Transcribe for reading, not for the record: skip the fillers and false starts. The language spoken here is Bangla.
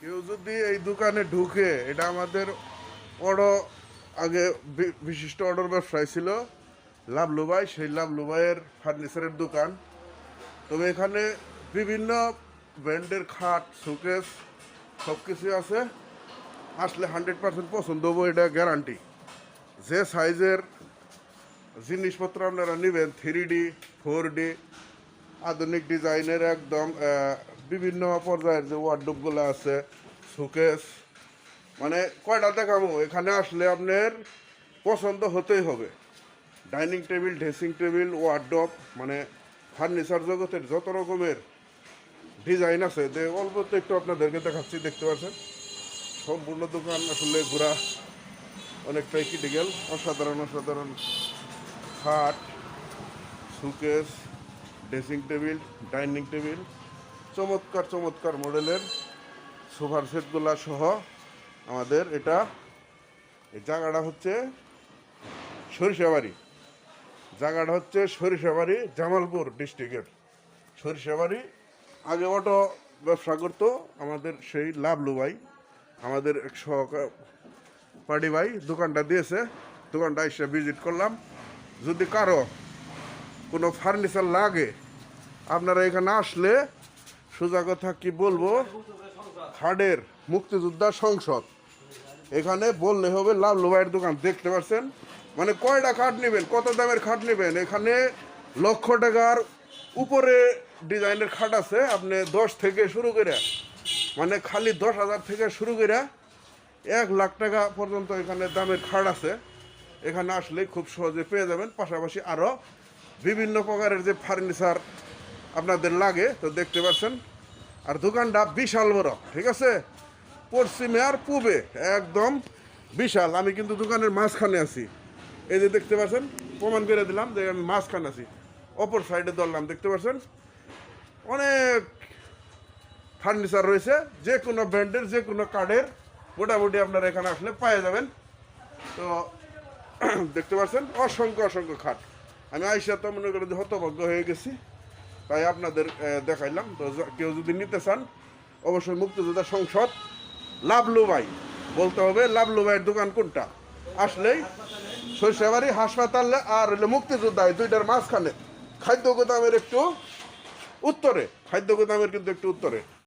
কেউ যদি এই দোকানে ঢুকে, এটা আমাদের বড় আগে বিশিষ্ট অর্ডার ব্যবসায়ী ছিল লাভলু ভাই, সেই লাভলু ভাইয়ের ফার্নিচারের দোকান। তবে এখানে বিভিন্ন ব্র্যান্ডের খাট, শোকেস সব কিছু আছে। আসলে 100% পছন্দ হবো, এটা গ্যারান্টি। যে সাইজের জিনিসপত্র আপনারা নেবেন, 3D 4D আধুনিক ডিজাইনের একদম বিভিন্ন পর্যায়ের যে ওয়ার্ডরোবগুলো আছে, শোকেস, মানে কয়টা দেখাবো, এখানে আসলে আপনার পছন্দ হতেই হবে। Dining table, dressing table, wardrobe, মানে ফার্নিচার জগতের যত রকমের ডিজাইন আছে, অল্প তো একটু আপনাদেরকে দেখাচ্ছি, দেখতে পাচ্ছেন। সম্পূর্ণ দোকান আসলে ঘোরা অনেকটাই ক্রিটিক্যাল। অসাধারণ অসাধারণ খাট, showcase, dressing table, dining table, চমৎকার চমৎকার মডেলের সোফার সেটগুলা সহ আমাদের এটা। এই জায়গাটা হচ্ছে সরিষাবাড়ি, জায়গাটা হচ্ছে সরিষাবাড়ি, জামালপুর ডিস্ট্রিক্টের সরিষাবাড়ি। আগে অটো ব্যবসা করতো আমাদের সেই লাভলু ভাই, আমাদের এক সহপাঠী ভাই দোকানটা দিয়েছে। দোকানটা এসে ভিজিট করলাম। যদি কারো কোনো ফার্নিচার লাগে, আপনারা এখানে আসলে, সোজা কথা কি বলবো, খাটের মুক্তিযোদ্ধা সংসদ, এখানে বললে হবে লাভলু ভাইয়ের দোকান। দেখতে পাচ্ছেন, মানে কয়টা খাট নেবেন, কত দামের খাট নেবেন, এখানে লক্ষ টাকার উপরে ডিজাইনের খাট আছে। আপনি 10 থেকে শুরু করে, মানে খালি 10,000 থেকে শুরু করে 1,00,000 টাকা পর্যন্ত এখানে দামের খাট আছে। এখানে আসলে খুব সহজে পেয়ে যাবেন। পাশাপাশি আরও বিভিন্ন প্রকারের যে ফার্নিচার আপনাদের লাগে, তো দেখতে পাচ্ছেন। আর দোকানটা বিশাল বড়, ঠিক আছে, পশ্চিমে আর পূবে একদম বিশাল। আমি কিন্তু দোকানের মাঝখানে আছি, এই যে দেখতে পাচ্ছেন, প্রমাণ করে দিলাম যে আমি মাঝখানে আছি। অপর সাইডে ধরলাম, দেখতে পাচ্ছেন অনেক ফার্নিচার রয়েছে, যে কোনো ব্র্যান্ডের, যে কোনো কার্ডের মোটামুটি আপনারা এখানে আসলে পেয়ে যাবেন। তো দেখতে পাচ্ছেন অসংখ্য অসংখ্য খাট। আমি আইসা তো মনে করি যে হতভাগ্য হয়ে গেছি, তাই আপনাদের দেখাইলাম। তো কেউ যদি নিতে চান, অবশ্যই মুক্তিযোদ্ধা সংসদ, লাভলু ভাই বলতে হবে। লাভলু ভাইয়ের দোকান কোনটা, আসলেই সরিষাবাড়ি হাসপাতাল আর মুক্তিযোদ্ধা, এই দুইটার মাঝখানে, খাদ্য গোদামের একটু উত্তরে, খাদ্য গোদামের কিন্তু একটু উত্তরে।